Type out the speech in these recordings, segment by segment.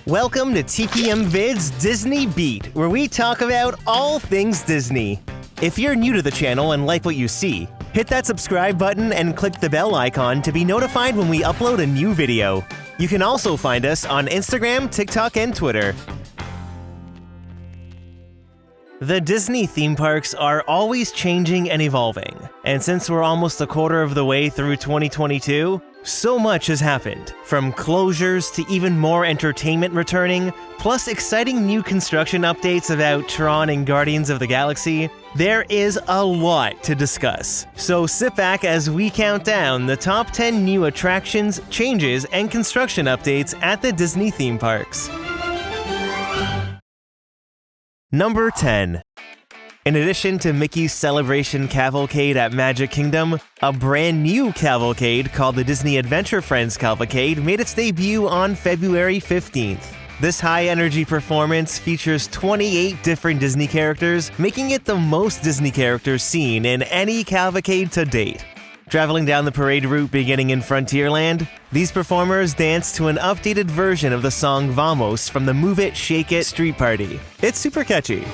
Welcome to TPM Vid's Disney Beat, where we talk about all things Disney. If you're new to the channel and like what you see, hit that subscribe button and click the bell icon to be notified when we upload a new video. You can also find us on Instagram, TikTok, and Twitter. The Disney theme parks are always changing and evolving, and since we're almost a quarter of the way through 2022, so much has happened, from closures to even more entertainment returning, plus exciting new construction updates about Tron and Guardians of the Galaxy. There is a lot to discuss, so sit back as we count down the top 10 new attractions, changes, and construction updates at the Disney theme parks. Number 10. In addition to Mickey's Celebration Cavalcade at Magic Kingdom, a brand new cavalcade called the Disney Adventure Friends Cavalcade made its debut on February 15th. This high-energy performance features 28 different Disney characters, making it the most Disney characters seen in any cavalcade to date. Traveling down the parade route beginning in Frontierland, these performers dance to an updated version of the song Vamos from the Move It, Shake It Street Party. It's super catchy.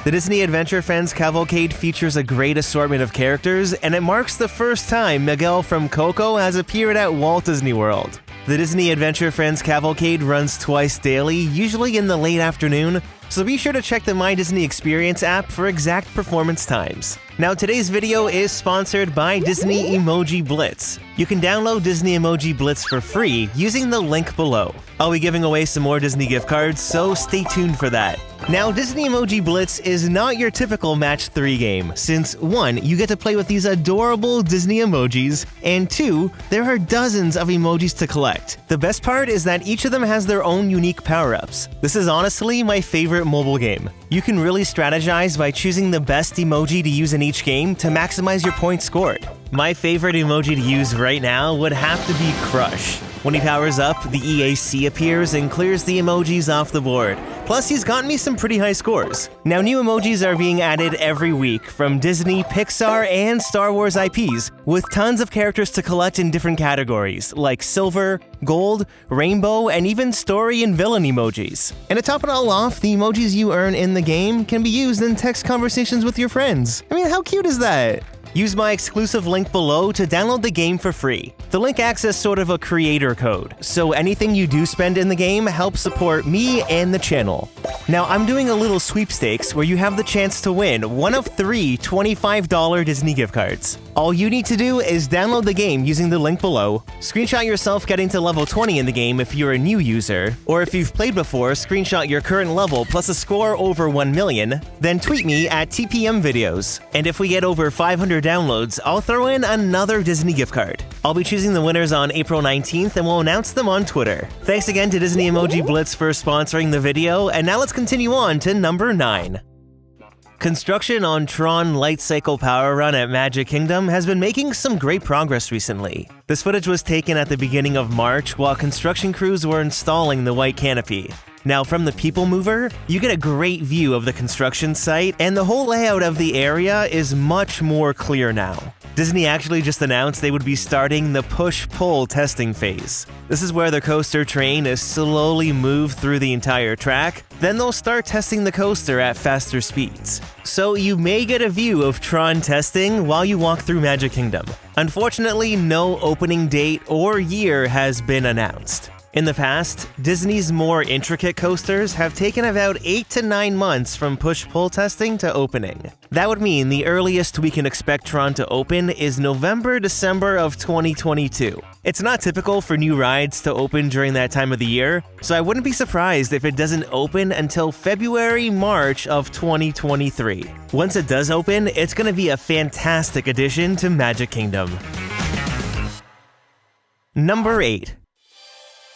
The Disney Adventure Friends Cavalcade features a great assortment of characters, and it marks the first time Miguel from Coco has appeared at Walt Disney World. The Disney Adventure Friends Cavalcade runs twice daily, usually in the late afternoon, so be sure to check the My Disney Experience app for exact performance times. Now, today's video is sponsored by Disney Emoji Blitz. You can download Disney Emoji Blitz for free using the link below. I'll be giving away some more Disney gift cards, so stay tuned for that. Now, Disney Emoji Blitz is not your typical Match 3 game, since 1. You get to play with these adorable Disney emojis, and 2. There are dozens of emojis to collect. The best part is that each of them has their own unique power-ups. This is honestly my favorite mobile game. You can really strategize by choosing the best emoji to use in each game to maximize your points scored. My favorite emoji to use right now would have to be Crush. When he powers up, the EAC appears and clears the emojis off the board. Plus, he's gotten me some pretty high scores. Now, new emojis are being added every week from Disney, Pixar, and Star Wars IPs, with tons of characters to collect in different categories, like silver, gold, rainbow, and even story and villain emojis. And to top it all off, the emojis you earn in the game can be used in text conversations with your friends. I mean, how cute is that? Use my exclusive link below to download the game for free. The link acts as sort of a creator code, so anything you do spend in the game helps support me and the channel. Now, I'm doing a little sweepstakes where you have the chance to win one of 3 $25 Disney gift cards. All you need to do is download the game using the link below, screenshot yourself getting to level 20 in the game if you're a new user, or if you've played before, screenshot your current level plus a score over 1 million, then tweet me at TPM Videos. And if we get over 500 downloads, I'll throw in another Disney gift card. I'll be choosing the winners on April 19th and we'll announce them on Twitter. Thanks again to Disney Emoji Blitz for sponsoring the video, and now let's continue on to number 9. Construction on Tron Light Cycle Power Run at Magic Kingdom has been making some great progress recently. This footage was taken at the beginning of March while construction crews were installing the white canopy. Now, from the People Mover, you get a great view of the construction site, and the whole layout of the area is much more clear now. Disney actually just announced they would be starting the push-pull testing phase. This is where the coaster train is slowly moved through the entire track, then they'll start testing the coaster at faster speeds. So you may get a view of Tron testing while you walk through Magic Kingdom. Unfortunately, no opening date or year has been announced. In the past, Disney's more intricate coasters have taken about 8 to 9 months from push-pull testing to opening. That would mean the earliest we can expect Tron to open is November-December of 2022. It's not typical for new rides to open during that time of the year, so I wouldn't be surprised if it doesn't open until February-March of 2023. Once it does open, it's going to be a fantastic addition to Magic Kingdom. Number 8.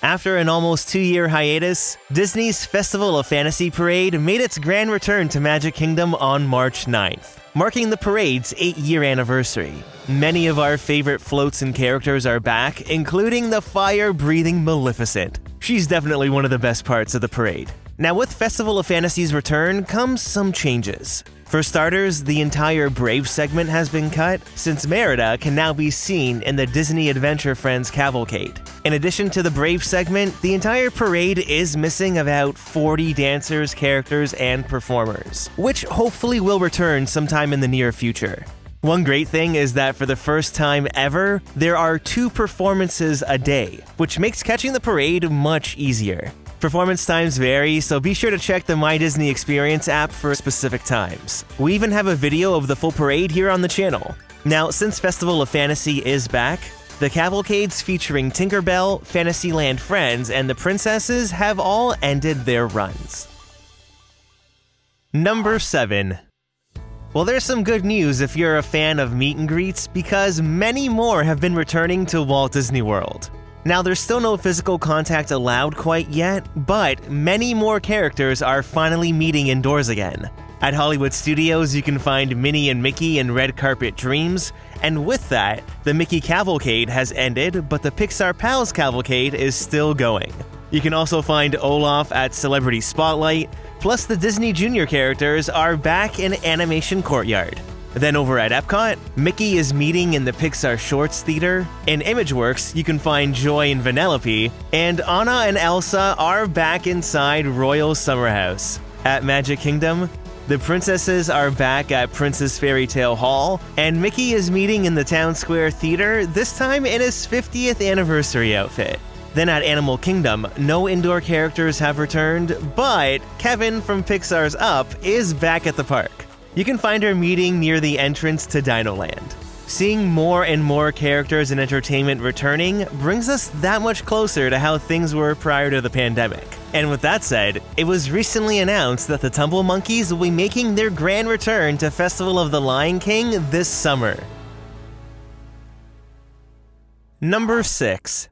After an almost 2-year hiatus, Disney's Festival of Fantasy Parade made its grand return to Magic Kingdom on March 9th, marking the parade's 8-year anniversary. Many of our favorite floats and characters are back, including the fire-breathing Maleficent. She's definitely one of the best parts of the parade. Now with Festival of Fantasy's return comes some changes. For starters, the entire Brave segment has been cut, since Merida can now be seen in the Disney Adventure Friends Cavalcade. In addition to the Brave segment, the entire parade is missing about 40 dancers, characters, and performers, which hopefully will return sometime in the near future. One great thing is that for the first time ever, there are 2 performances a day, which makes catching the parade much easier. Performance times vary, so be sure to check the My Disney Experience app for specific times. We even have a video of the full parade here on the channel. Now, since Festival of Fantasy is back, the cavalcades featuring Tinkerbell, Fantasyland Friends, and the princesses have all ended their runs. Number 7. Well, there's some good news if you're a fan of meet and greets, because many more have been returning to Walt Disney World. Now, there's still no physical contact allowed quite yet, but many more characters are finally meeting indoors again. At Hollywood Studios, you can find Minnie and Mickey in Red Carpet Dreams, and with that, the Mickey Cavalcade has ended, but the Pixar Pals Cavalcade is still going. You can also find Olaf at Celebrity Spotlight, plus the Disney Junior characters are back in Animation Courtyard. Then over at Epcot, Mickey is meeting in the Pixar Shorts Theater. In ImageWorks, you can find Joy and Vanellope, and Anna and Elsa are back inside Royal Summer House. At Magic Kingdom, the princesses are back at Princess Fairy Tale Hall, and Mickey is meeting in the Town Square Theater, this time in his 50th anniversary outfit. Then at Animal Kingdom, no indoor characters have returned, but Kevin from Pixar's Up is back at the park. You can find her meeting near the entrance to Dinoland. Seeing more and more characters and entertainment returning brings us that much closer to how things were prior to the pandemic. And with that said, it was recently announced that the Tumble Monkeys will be making their grand return to Festival of the Lion King this summer. Number 6.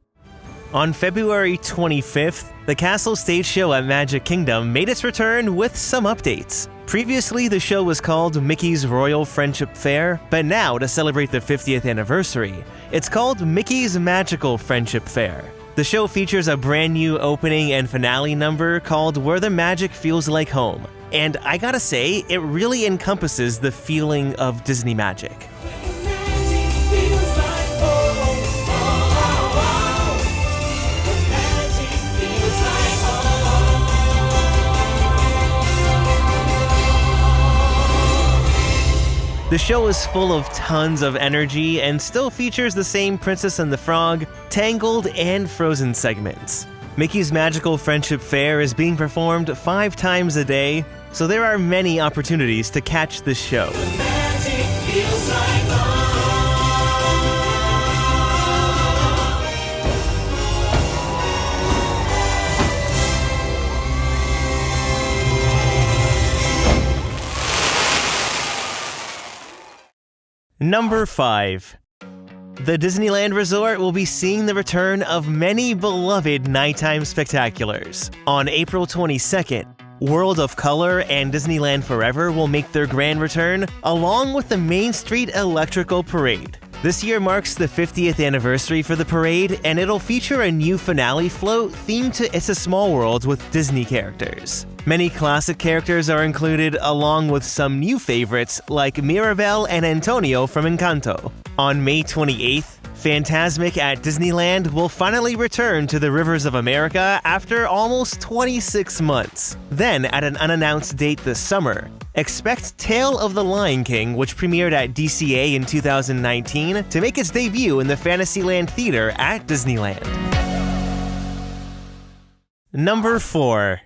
On February 25th, the Castle Stage Show at Magic Kingdom made its return with some updates. Previously, the show was called Mickey's Royal Friendship Fair, but now, to celebrate the 50th anniversary, it's called Mickey's Magical Friendship Fair. The show features a brand new opening and finale number called Where the Magic Feels Like Home, and I gotta say, it really encompasses the feeling of Disney magic. The show is full of tons of energy and still features the same Princess and the Frog, Tangled, and Frozen segments. Mickey's Magical Friendship Fair is being performed 5 times a day, so there are many opportunities to catch this show. The magic feels like home. Number 5. The Disneyland Resort will be seeing the return of many beloved nighttime spectaculars. On April 22nd, World of Color and Disneyland Forever will make their grand return, along with the Main Street Electrical Parade. This year marks the 50th anniversary for the parade, and it'll feature a new finale float themed to It's a Small World with Disney characters. Many classic characters are included, along with some new favorites like Mirabel and Antonio from Encanto. On May 28th, Fantasmic at Disneyland will finally return to the Rivers of America after almost 26 months. Then, at an unannounced date this summer, expect Tale of the Lion King, which premiered at DCA in 2019, to make its debut in the Fantasyland Theater at Disneyland. Number 4.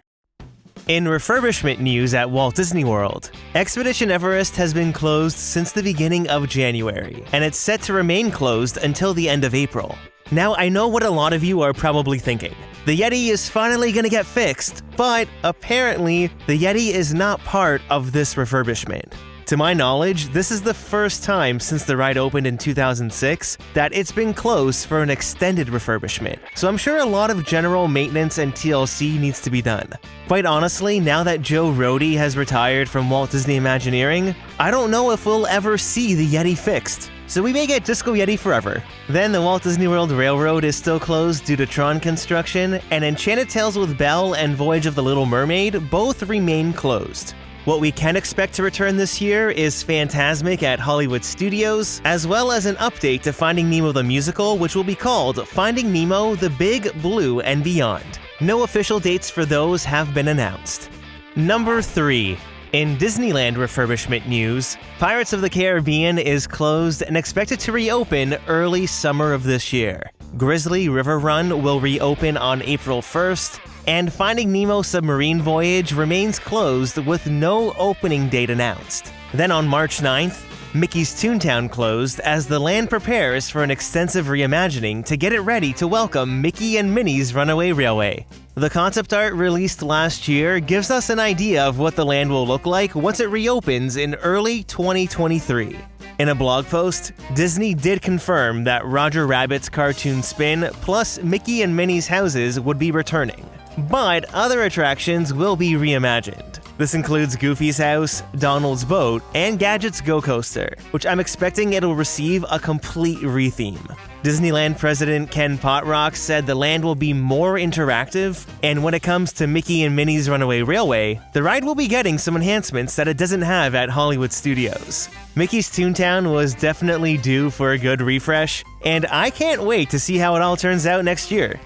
In refurbishment news at Walt Disney World, Expedition Everest has been closed since the beginning of January, and it's set to remain closed until the end of April. Now, I know what a lot of you are probably thinking. The Yeti is finally gonna get fixed, but apparently, the Yeti is not part of this refurbishment. To my knowledge, this is the first time since the ride opened in 2006 that it's been closed for an extended refurbishment, so I'm sure a lot of general maintenance and TLC needs to be done. Quite honestly, now that Joe Rohde has retired from Walt Disney Imagineering, I don't know if we'll ever see the Yeti fixed. so we may get Disco Yeti forever. Then the Walt Disney World Railroad is still closed due to Tron construction, and Enchanted Tales with Belle and Voyage of the Little Mermaid both remain closed. What we can expect to return this year is Fantasmic at Hollywood Studios, as well as an update to Finding Nemo the Musical, which will be called Finding Nemo: The Big Blue and Beyond. No official dates for those have been announced. Number 3. In Disneyland refurbishment news, Pirates of the Caribbean is closed and expected to reopen early summer of this year. Grizzly River Run will reopen on April 1st, and Finding Nemo Submarine Voyage remains closed with no opening date announced. Then on March 9th, Mickey's Toontown closed as the land prepares for an extensive reimagining to get it ready to welcome Mickey and Minnie's Runaway Railway. The concept art released last year gives us an idea of what the land will look like once it reopens in early 2023. In a blog post, Disney did confirm that Roger Rabbit's cartoon spin plus Mickey and Minnie's houses would be returning, but other attractions will be reimagined. This includes Goofy's house, Donald's boat, and Gadget's Go Coaster, which I'm expecting it'll receive a complete retheme. Disneyland President Ken Potrock said the land will be more interactive, and when it comes to Mickey and Minnie's Runaway Railway, the ride will be getting some enhancements that it doesn't have at Hollywood Studios. Mickey's Toontown was definitely due for a good refresh, and I can't wait to see how it all turns out next year.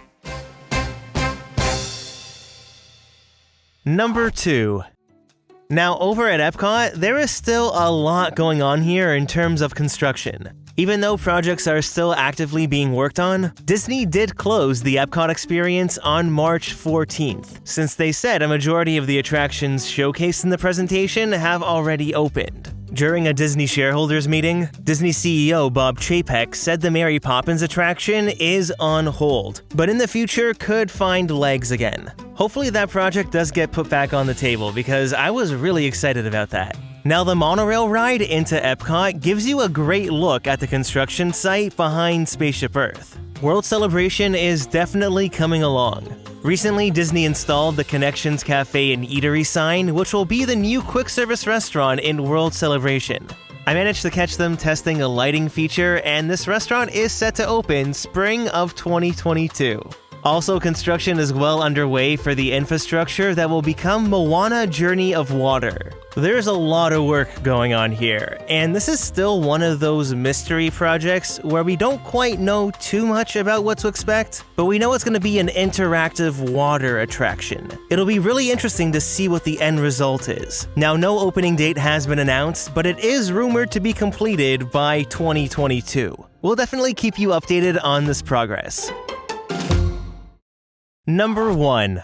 Number 2. Now, over at Epcot, there is still a lot going on here in terms of construction. Even though projects are still actively being worked on, Disney did close the Epcot experience on March 14th, since they said a majority of the attractions showcased in the presentation have already opened. During a Disney shareholders meeting, Disney CEO Bob Chapek said the Mary Poppins attraction is on hold, but in the future could find legs again. Hopefully that project does get put back on the table because I was really excited about that. Now the monorail ride into Epcot gives you a great look at the construction site behind Spaceship Earth. World Celebration is definitely coming along. Recently, Disney installed the Connections Cafe and Eatery sign, which will be the new quick-service restaurant in World Celebration. I managed to catch them testing a lighting feature, and this restaurant is set to open spring of 2022. Also, construction is well underway for the infrastructure that will become Moana Journey of Water. There's a lot of work going on here, and this is still one of those mystery projects where we don't quite know too much about what to expect, but we know it's going to be an interactive water attraction. It'll be really interesting to see what the end result is. Now, no opening date has been announced, but it is rumored to be completed by 2022. We'll definitely keep you updated on this progress. Number 1.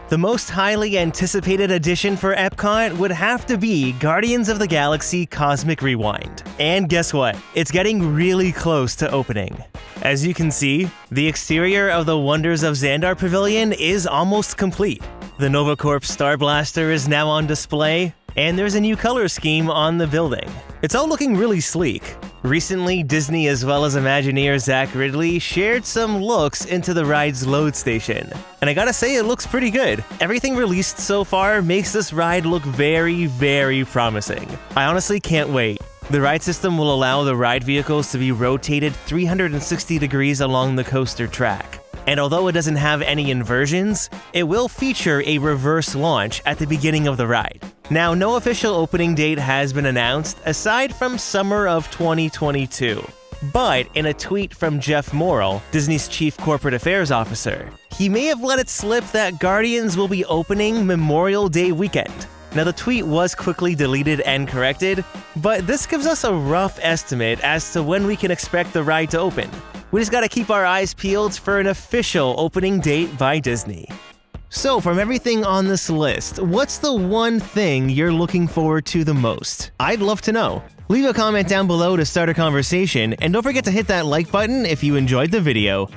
The most highly anticipated addition for Epcot would have to be Guardians of the Galaxy Cosmic Rewind. And guess what? It's getting really close to opening. As you can see, the exterior of the Wonders of Xandar Pavilion is almost complete. The NovaCorp Star Blaster is now on display, and there's a new color scheme on the building. It's all looking really sleek. Recently, Disney as well as Imagineer Zach Ridley shared some looks into the ride's load station. And I gotta say, it looks pretty good. Everything released so far makes this ride look very, very promising. I honestly can't wait. The ride system will allow the ride vehicles to be rotated 360 degrees along the coaster track. And although it doesn't have any inversions, it will feature a reverse launch at the beginning of the ride. Now, no official opening date has been announced aside from summer of 2022. But in a tweet from Jeff Morrill, Disney's Chief Corporate Affairs Officer, he may have let it slip that Guardians will be opening Memorial Day weekend. Now, the tweet was quickly deleted and corrected, but this gives us a rough estimate as to when we can expect the ride to open. We just gotta keep our eyes peeled for an official opening date by Disney. So, from everything on this list, what's the one thing you're looking forward to the most? I'd love to know. Leave a comment down below to start a conversation, and don't forget to hit that like button if you enjoyed the video.